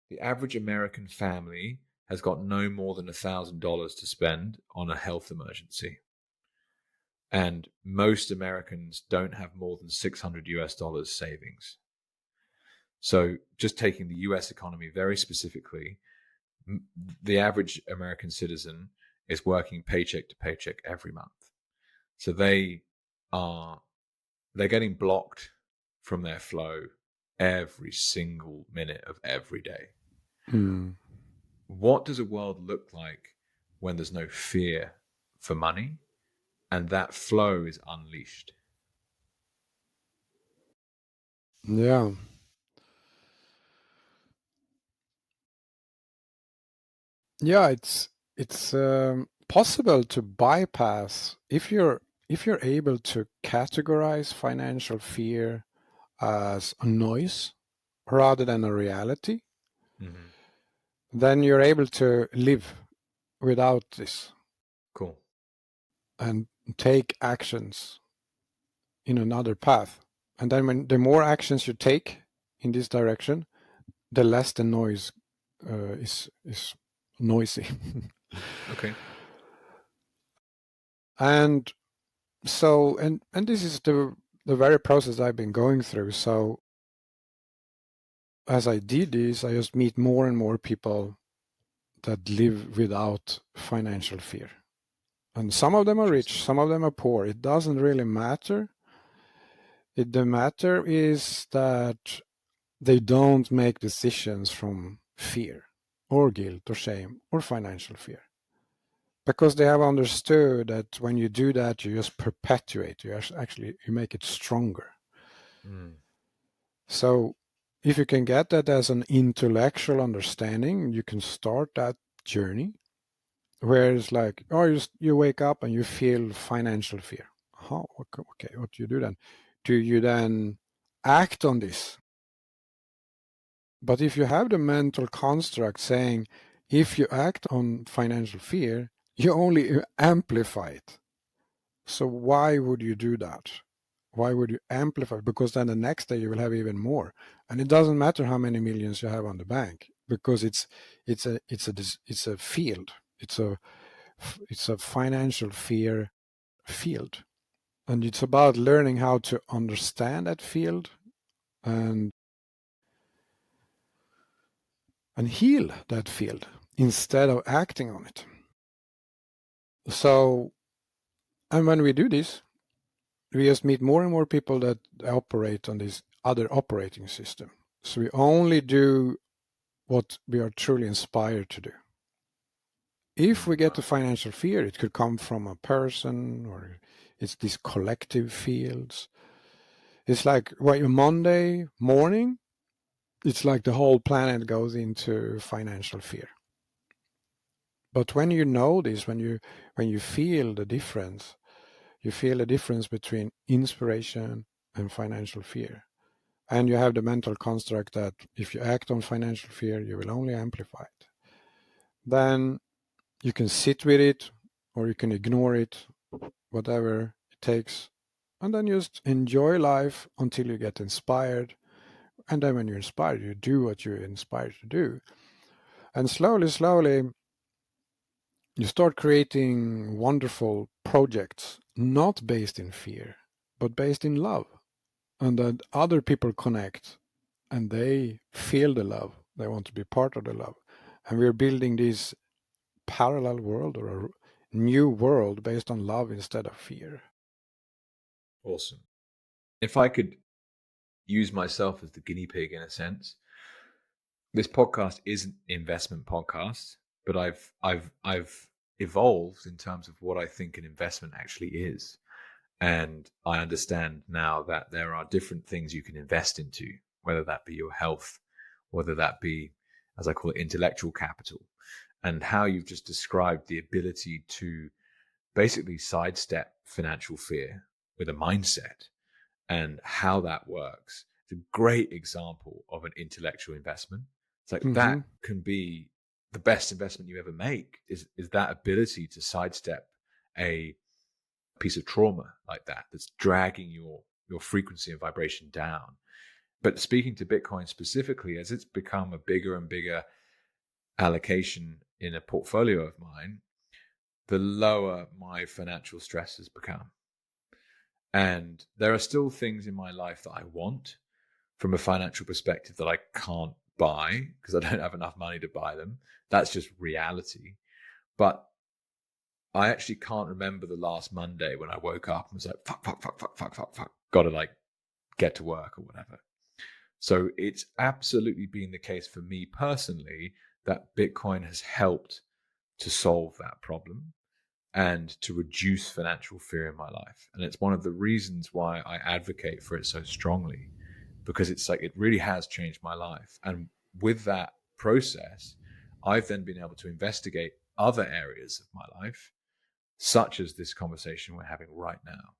the average American family has got no more than $1,000 to spend on a health emergency. And most Americans don't have more than $600 savings. So just taking the US economy very specifically, the average American citizen is working paycheck to paycheck every month. So they're getting blocked from their flow every single minute of every day. What does a world look like when there's no fear for money and that flow is unleashed? Yeah. Yeah, it's possible to bypass if you're able to categorize financial fear as a noise rather than a reality, Mm-hmm. then you're able to live without this Cool. and take actions in another path. And then when the more actions you take in this direction, the less the noise is noisy. Okay. And so and this is the very process I've been going through. So as I did this, I just meet more and more people that live without financial fear. And some of them are rich, some of them are poor. It doesn't really matter. The matter is that they don't make decisions from fear or guilt or shame or financial fear. Because they have understood that when you do that, you just perpetuate, you make it stronger. Mm. So if you can get that as an intellectual understanding, you can start that journey where it's like, oh, you wake up and you feel financial fear. Oh, okay, what do you do then? Do you then act on this? But if you have the mental construct saying, if you act on financial fear, you only amplify it. So why would you do that? Why would you amplify? Because then the next day you will have even more, and it doesn't matter how many millions you have on the bank, because it's a field. It's a financial fear field, and it's about learning how to understand that field and heal that field instead of acting on it. So, and when we do this, we just meet more and more people that operate on this other operating system. So we only do what we are truly inspired to do. If we get to financial fear, it could come from a person, or it's these collective fields. It's like Monday morning, it's like the whole planet goes into financial fear. But when you know this, when you feel the difference, you feel the difference between inspiration and financial fear. And you have the mental construct that if you act on financial fear, you will only amplify it. Then you can sit with it or you can ignore it, whatever it takes. And then just enjoy life until you get inspired. And then when you're inspired, you do what you're inspired to do. And slowly, slowly, you start creating wonderful projects, not based in fear, but based in love. And that other people connect and they feel the love. They want to be part of the love. And we're building this parallel world or a new world based on love instead of fear. Awesome. If I could use myself as the guinea pig in a sense, this podcast is an investment podcast, but I've evolved in terms of what I think an investment actually is. And I understand now that there are different things you can invest into, whether that be your health, whether that be, as I call it, intellectual capital, and how you've just described the ability to basically sidestep financial fear with a mindset and how that works. It's a great example of an intellectual investment. It's like that can be the best investment you ever make is that ability to sidestep a piece of trauma like that that's dragging your frequency and vibration down. But speaking to Bitcoin specifically, as it's become a bigger and bigger allocation in a portfolio of mine, the lower my financial stress has become. And there are still things in my life that I want from a financial perspective that I can't buy because I don't have enough money to buy them. That's just reality. But I actually can't remember the last Monday when I woke up and was like, fuck, gotta like get to work or whatever. So it's absolutely been the case for me personally that Bitcoin has helped to solve that problem and to reduce financial fear in my life. And it's one of the reasons why I advocate for it so strongly, because it's like, it really has changed my life. And with that process, I've then been able to investigate other areas of my life, such as this conversation we're having right now.